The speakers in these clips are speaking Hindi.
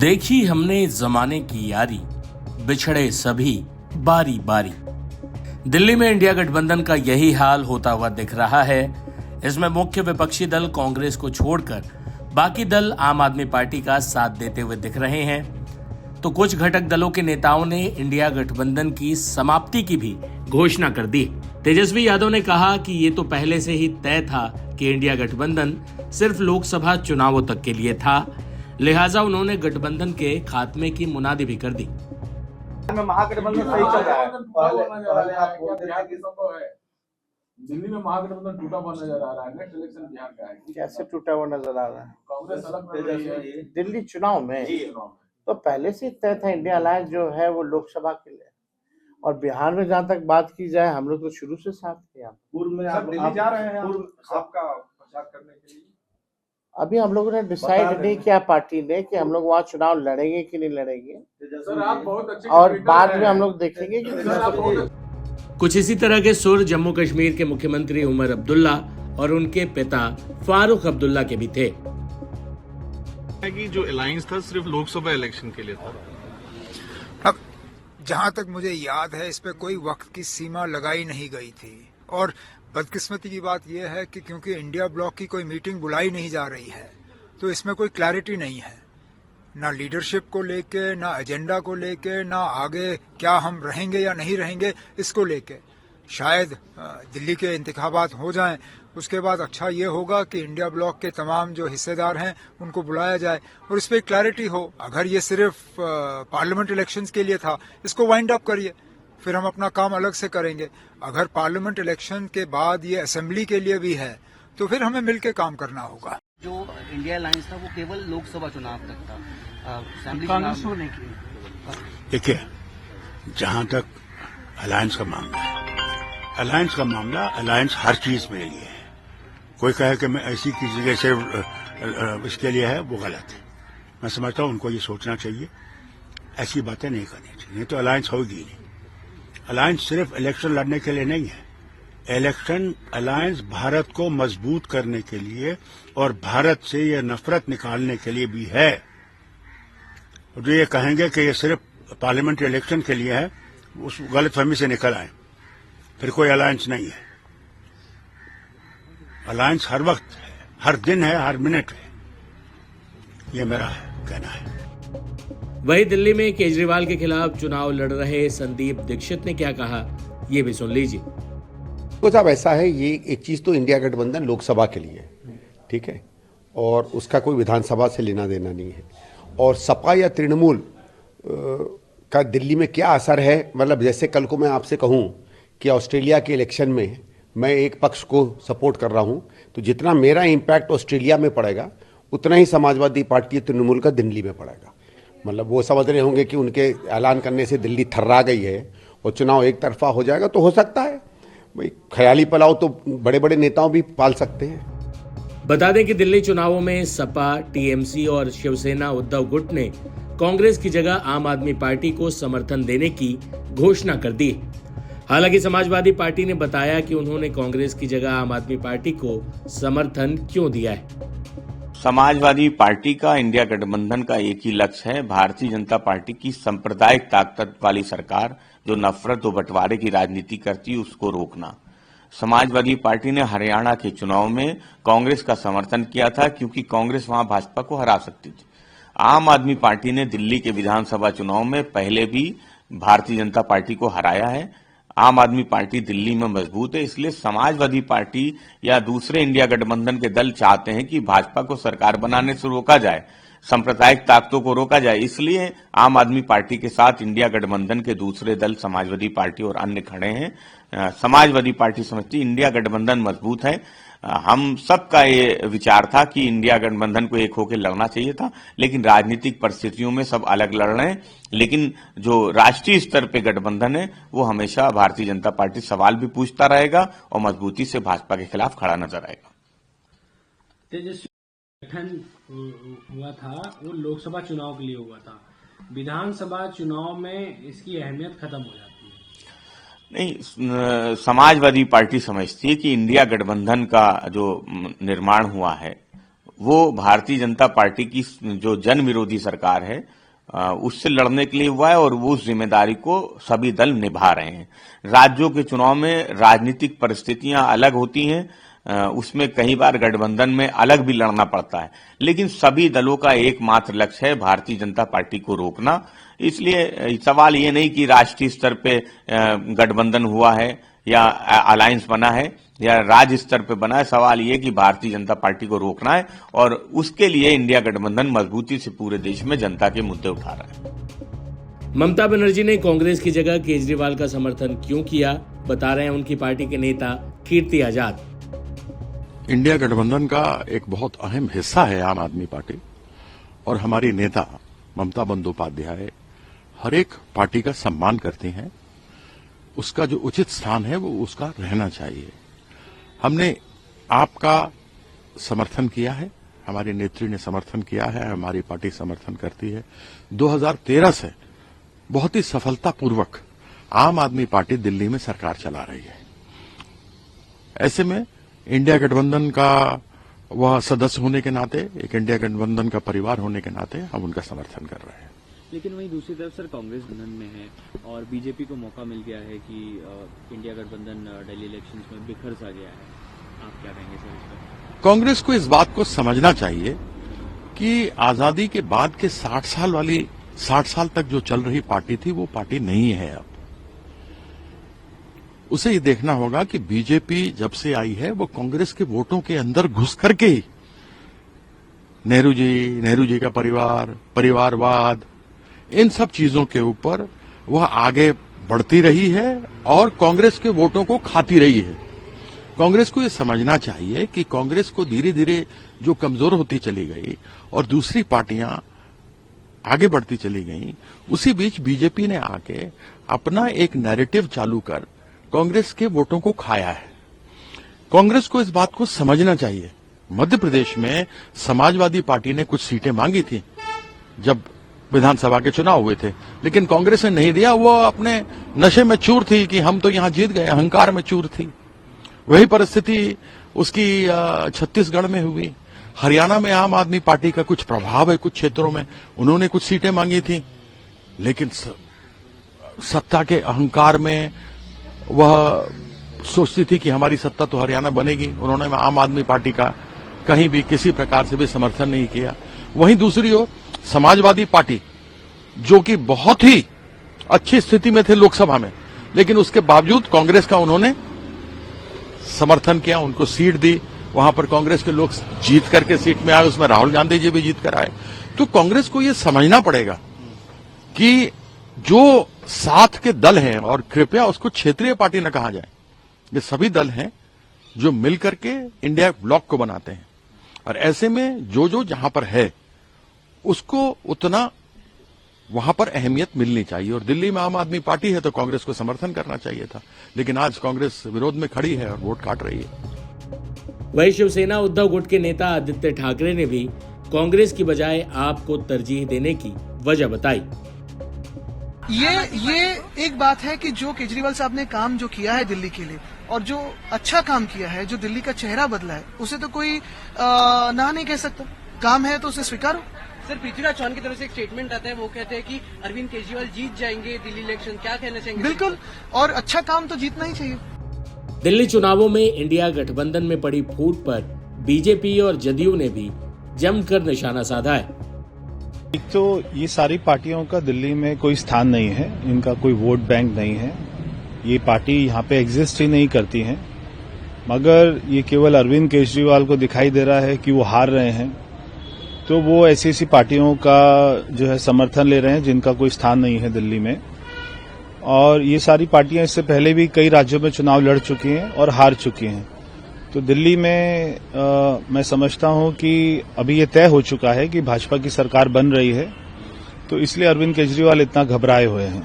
देखी हमने जमाने की यारी, बिछड़े सभी बारी बारी। दिल्ली में इंडिया गठबंधन का यही हाल होता हुआ दिख रहा है। इसमें मुख्य विपक्षी दल कांग्रेस को छोड़कर बाकी दल आम आदमी पार्टी का साथ देते हुए दिख रहे हैं। तो कुछ घटक दलों के नेताओं ने इंडिया गठबंधन की समाप्ति की भी घोषणा कर दी। तेजस्वी यादव ने कहा कि ये तो पहले से ही तय था कि इंडिया गठबंधन सिर्फ लोकसभा चुनावों तक के लिए था, लिहाजा उन्होंने गठबंधन के खात्मे की मुनादी भी कर दी। महागठबंधन सही चल रहा है। पहले आप बोलते थे कि दिल्ली में महागठबंधन टूटा हुआ नजर आ रहा है। नेक्स्ट इलेक्शन बिहार का है, कैसे टूटा हुआ नजर आ रहा है? कांग्रेस अलग लड़ रही है दिल्ली चुनाव में तो पहले से तय था इंडिया अलायंस जो है वो लोकसभा के लिए, और बिहार में जहाँ तक बात की जाए हम लोग तो शुरू से साथ किया। पूर्व में आप दिल्ली जा रहे हैं आपका प्रचार करने के लिए? अभी हम लोगों ने डिसाइड नहीं किया पार्टी ने कि हम लोग वहाँ चुनाव लड़ेंगे कि नहीं लड़ेंगे, सर आप बहुत अच्छे और बाद में हम लोग देखेंगे कि कुछ इसी तरह के सुर जम्मू कश्मीर के मुख्यमंत्री उमर अब्दुल्ला और उनके पिता फारूक अब्दुल्ला के भी थे। कि जो अलायंस था सिर्फ लोकसभा इलेक्शन के लिए था। अब जहां तक मुझे याद है इस पे कोई वक्त की सीमा लगाई नहीं गई थी, और बदकिस्मती की बात यह है कि क्योंकि इंडिया ब्लॉक की कोई मीटिंग बुलाई नहीं जा रही है तो इसमें कोई क्लैरिटी नहीं है, ना लीडरशिप को लेके, ना एजेंडा को लेके, ना आगे क्या हम रहेंगे या नहीं रहेंगे इसको लेके। शायद दिल्ली के इंतखाबात हो जाएं, उसके बाद अच्छा ये होगा कि इंडिया ब्लॉक के तमाम जो हिस्सेदार हैं उनको बुलाया जाए और इस पर क्लैरिटी हो। अगर ये सिर्फ पार्लियामेंट इलेक्शंस के लिए था, इसको वाइंड अप करिए, फिर हम अपना काम अलग से करेंगे। अगर पार्लियामेंट इलेक्शन के बाद ये असेंबली के लिए भी है तो फिर हमें मिलकर काम करना होगा। जो इंडिया अलायंस था वो केवल लोकसभा चुनाव तक था, असेंबली कांग्रेस चुनाव ने किया। देखिए, जहां तक अलायंस का मामला है, अलायंस का मामला अलायंस हर चीज में लिए है। कोई कहे कि मैं ऐसी किसी जगह से इसके लिए है, वो गलत है। मैं समझता हूं उनको ये सोचना चाहिए, ऐसी बातें नहीं करनी चाहिए, नहीं तो अलायंस होगी नहीं। अलायंस सिर्फ इलेक्शन लड़ने के लिए नहीं है। इलेक्शन अलायंस भारत को मजबूत करने के लिए और भारत से ये नफरत निकालने के लिए भी है। जो ये कहेंगे कि ये सिर्फ पार्लियामेंट्री इलेक्शन के लिए है, उस गलतफहमी से निकल आए, फिर कोई अलायंस नहीं है। अलायंस हर वक्त है, हर दिन है, हर मिनट है। ये मेरा कहना है। वहीं दिल्ली में केजरीवाल के खिलाफ चुनाव लड़ रहे संदीप दीक्षित ने क्या कहा, ये भी सुन लीजिए। तो साहब ऐसा है, ये एक चीज तो इंडिया गठबंधन लोकसभा के लिए है, ठीक है, और उसका कोई विधानसभा से लेना देना नहीं है। और सपा या तृणमूल का दिल्ली में क्या असर है, मतलब जैसे कल को मैं आपसे कहूं कि ऑस्ट्रेलिया के इलेक्शन में मैं एक पक्ष को सपोर्ट कर रहा हूं, तो जितना मेरा इम्पैक्ट ऑस्ट्रेलिया में पड़ेगा उतना ही समाजवादी पार्टी तृणमूल का दिल्ली में पड़ेगा। मतलब वो समझ रहे होंगे कि उनके ऐलान करने से दिल्ली थर्रा गई है और चुनाव एक तरफा हो जाएगा, तो हो सकता है भाई ख्याली पलाव तो बड़े बड़े नेताओं भी पाल सकते हैं। बता दें कि दिल्ली चुनावों में सपा, टीएमसी और शिवसेना उद्धव गुट ने कांग्रेस की जगह आम आदमी पार्टी को समर्थन देने की घोषणा कर दी। हालांकि समाजवादी पार्टी ने बताया कि उन्होंने कांग्रेस की जगह आम आदमी पार्टी को समर्थन क्यों दिया है। समाजवादी पार्टी का इंडिया गठबंधन का एक ही लक्ष्य है, भारतीय जनता पार्टी की सांप्रदायिक ताकत वाली सरकार जो नफरत और बंटवारे की राजनीति करती है उसको रोकना। समाजवादी पार्टी ने हरियाणा के चुनाव में कांग्रेस का समर्थन किया था क्योंकि कांग्रेस वहां भाजपा को हरा सकती थी। आम आदमी पार्टी ने दिल्ली के विधानसभा चुनाव में पहले भी भारतीय जनता पार्टी को हराया है। आम आदमी पार्टी दिल्ली में मजबूत है, इसलिए समाजवादी पार्टी या दूसरे इंडिया गठबंधन के दल चाहते हैं कि भाजपा को सरकार बनाने से रोका जाए, सांप्रदायिक ताकतों को रोका जाए। इसलिए आम आदमी पार्टी के साथ इंडिया गठबंधन के दूसरे दल समाजवादी पार्टी और अन्य खड़े हैं। समाजवादी पार्टी समझती इंडिया गठबंधन मजबूत है। हम सबका ये विचार था कि इंडिया गठबंधन को एक होकर लड़ना चाहिए था, लेकिन राजनीतिक परिस्थितियों में सब अलग लड़ रहे हैं। लेकिन जो राष्ट्रीय स्तर पे गठबंधन है वो हमेशा भारतीय जनता पार्टी सवाल भी पूछता रहेगा और मजबूती से भाजपा के खिलाफ खड़ा नजर आएगा। तेजस्वी गठन हुआ था वो लोकसभा चुनाव के लिए हुआ था, विधानसभा चुनाव में इसकी अहमियत खत्म हो जाती है। नहीं, समाजवादी पार्टी समझती है कि इंडिया गठबंधन का जो निर्माण हुआ है वो भारतीय जनता पार्टी की जो जन विरोधी सरकार है उससे लड़ने के लिए हुआ है और वो उस जिम्मेदारी को सभी दल निभा रहे हैं। राज्यों के चुनाव में राजनीतिक परिस्थितियां अलग होती हैं, उसमें कई बार गठबंधन में अलग भी लड़ना पड़ता है, लेकिन सभी दलों का एकमात्र लक्ष्य है भारतीय जनता पार्टी को रोकना। इसलिए सवाल ये नहीं कि राष्ट्रीय स्तर पे गठबंधन हुआ है या अलायंस बना है या राज्य स्तर पे बना है, सवाल ये कि भारतीय जनता पार्टी को रोकना है और उसके लिए इंडिया गठबंधन मजबूती से पूरे देश में जनता के मुद्दे उठा रहा है। ममता बनर्जी ने कांग्रेस की जगह केजरीवाल का समर्थन क्यों किया, बता रहे हैं उनकी पार्टी के नेता कीर्ति आजाद। इंडिया गठबंधन का एक बहुत अहम हिस्सा है आम आदमी पार्टी और हमारी नेता ममता बंदोपाध्याय हर एक पार्टी का सम्मान करती हैं। उसका जो उचित स्थान है वो उसका रहना चाहिए। हमने आपका समर्थन किया है, हमारी नेत्री ने समर्थन किया है, हमारी पार्टी समर्थन करती है। 2013 से बहुत ही सफलतापूर्वक आम आदमी पार्टी दिल्ली में सरकार चला रही है। ऐसे में इंडिया गठबंधन का वह सदस्य होने के नाते, एक इंडिया गठबंधन का परिवार होने के नाते हम उनका समर्थन कर रहे हैं। लेकिन वहीं दूसरी तरफ सर कांग्रेस गठबंधन में है और बीजेपी को मौका मिल गया है कि इंडिया गठबंधन दिल्ली इलेक्शंस में बिखर सा गया है, आप क्या कहेंगे सर इस पर? कांग्रेस को इस बात को समझना चाहिए कि आजादी के बाद के 60 साल तक जो चल रही पार्टी थी वो पार्टी नहीं है। अब उसे ये देखना होगा कि बीजेपी जब से आई है वो कांग्रेस के वोटों के अंदर घुस करके ही नेहरू जी का परिवारवाद, इन सब चीजों के ऊपर वह आगे बढ़ती रही है और कांग्रेस के वोटों को खाती रही है। कांग्रेस को यह समझना चाहिए कि कांग्रेस को धीरे धीरे जो कमजोर होती चली गई और दूसरी पार्टियां आगे बढ़ती चली गई, उसी बीच बीजेपी ने आके अपना एक नैरेटिव चालू कर कांग्रेस के वोटों को खाया है। कांग्रेस को इस बात को समझना चाहिए। मध्य प्रदेश में समाजवादी पार्टी ने कुछ सीटें मांगी थी जब विधानसभा के चुनाव हुए थे, लेकिन कांग्रेस ने नहीं दिया। वो अपने नशे में चूर थी कि हम तो यहां जीत गए, अहंकार में चूर थी। वही परिस्थिति उसकी छत्तीसगढ़ में हुई। हरियाणा में आम आदमी पार्टी का कुछ प्रभाव है कुछ क्षेत्रों में, उन्होंने कुछ सीटें मांगी थी, लेकिन सत्ता के अहंकार में वह सोचती थी कि हमारी सत्ता तो हरियाणा बनेगी। उन्होंने आम आदमी पार्टी का कहीं भी किसी प्रकार से भी समर्थन नहीं किया। वहीं दूसरी ओर समाजवादी पार्टी जो कि बहुत ही अच्छी स्थिति में थे लोकसभा में, लेकिन उसके बावजूद कांग्रेस का उन्होंने समर्थन किया, उनको सीट दी। वहां पर कांग्रेस के लोग जीत करके सीट में आए, उसमें राहुल गांधी जी भी जीत कर आए। तो कांग्रेस को यह समझना पड़ेगा कि जो साथ के दल हैं, और कृपया उसको क्षेत्रीय पार्टी न कहा जाए, ये सभी दल हैं जो मिलकर के इंडिया ब्लॉक को बनाते हैं, और ऐसे में जो जहां पर है उसको उतना वहां पर अहमियत मिलनी चाहिए। और दिल्ली में आम आदमी पार्टी है तो कांग्रेस को समर्थन करना चाहिए था, लेकिन आज कांग्रेस विरोध में खड़ी है और वोट काट रही है। वहीं शिवसेना उद्धव गुट के नेता आदित्य ठाकरे ने भी कांग्रेस की बजाय आप को तरजीह देने की वजह बताई। ये एक बात है कि जो केजरीवाल साहब ने काम जो किया है दिल्ली के लिए और जो अच्छा काम किया है, जो दिल्ली का चेहरा बदला है, उसे तो कोई ना नहीं कह सकता। काम है तो उसे स्वीकारो। सर, पृथ्वीराज चौहान की तरफ से एक स्टेटमेंट आता है, वो कहते हैं कि अरविंद केजरीवाल जीत जाएंगे दिल्ली इलेक्शन, क्या कहना चाहेंगे? बिल्कुल, और अच्छा काम तो जीतना ही चाहिए। दिल्ली चुनावों में इंडिया गठबंधन में पड़ी फूट पर बीजेपी और जदयू ने भी जमकर निशाना साधा है। एक तो ये सारी पार्टियों का दिल्ली में कोई स्थान नहीं है, इनका कोई वोट बैंक नहीं है, ये पार्टी यहाँ पे एग्जिस्ट ही नहीं करती है। मगर ये केवल अरविंद केजरीवाल को दिखाई दे रहा है कि वो हार रहे हैं, तो वो ऐसी पार्टियों का जो है समर्थन ले रहे हैं जिनका कोई स्थान नहीं है दिल्ली में। और ये सारी पार्टियां इससे पहले भी कई राज्यों में चुनाव लड़ चुकी हैं और हार चुकी हैं। तो दिल्ली में मैं समझता हूं कि अभी ये तय हो चुका है कि भाजपा की सरकार बन रही है, तो इसलिए अरविंद केजरीवाल इतना घबराए हुए हैं।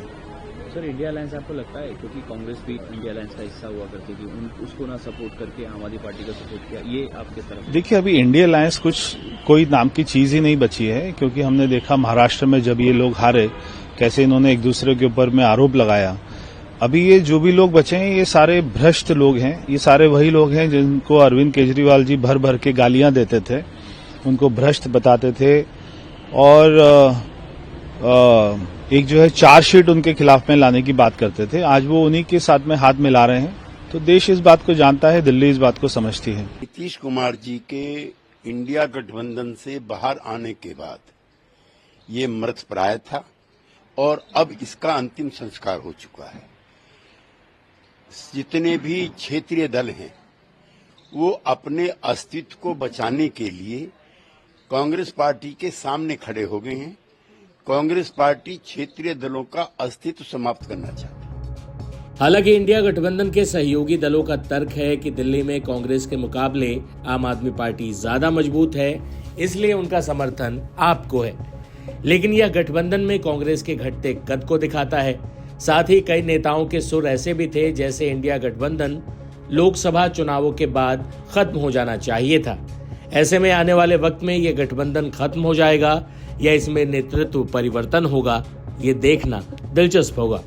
सर, इंडिया अलायंस आपको लगता है, क्योंकि कांग्रेस भी इंडिया अलायंस का हिस्सा हुआ करती थी, उसको ना सपोर्ट करके आम आदमी पार्टी का सपोर्ट किया, ये आपके तरफ? देखिए, अभी इंडिया अलायंस कोई नाम की चीज ही नहीं बची है, क्योंकि हमने देखा महाराष्ट्र में जब ये लोग हारे, कैसे इन्होंने एक दूसरे के ऊपर में आरोप लगाया। अभी ये जो भी लोग बचे हैं, ये सारे भ्रष्ट लोग हैं, ये सारे वही लोग हैं जिनको अरविंद केजरीवाल जी भर भर के गालियां देते थे, उनको भ्रष्ट बताते थे और एक जो है चार्जशीट उनके खिलाफ में लाने की बात करते थे। आज वो उन्हीं के साथ में हाथ मिला रहे हैं। तो देश इस बात को जानता है, दिल्ली इस बात को समझती है। नीतीश कुमार जी के इंडिया गठबंधन से बाहर आने के बाद ये मृतप्राय था और अब इसका अंतिम संस्कार हो चुका है। जितने भी क्षेत्रीय दल हैं वो अपने अस्तित्व को बचाने के लिए कांग्रेस पार्टी के सामने खड़े हो गए हैं। कांग्रेस पार्टी क्षेत्रीय दलों का अस्तित्व समाप्त करना चाहती है। हालांकि इंडिया गठबंधन के सहयोगी दलों का तर्क है कि दिल्ली में कांग्रेस के मुकाबले आम आदमी पार्टी ज्यादा मजबूत है, इसलिए उनका समर्थन आपको है। लेकिन यह गठबंधन में कांग्रेस के घटते कद को दिखाता है। साथ ही कई नेताओं के सुर ऐसे भी थे जैसे इंडिया गठबंधन लोकसभा चुनावों के बाद खत्म हो जाना चाहिए था। ऐसे में आने वाले वक्त में यह गठबंधन खत्म हो जाएगा या इसमें नेतृत्व परिवर्तन होगा, ये देखना दिलचस्प होगा।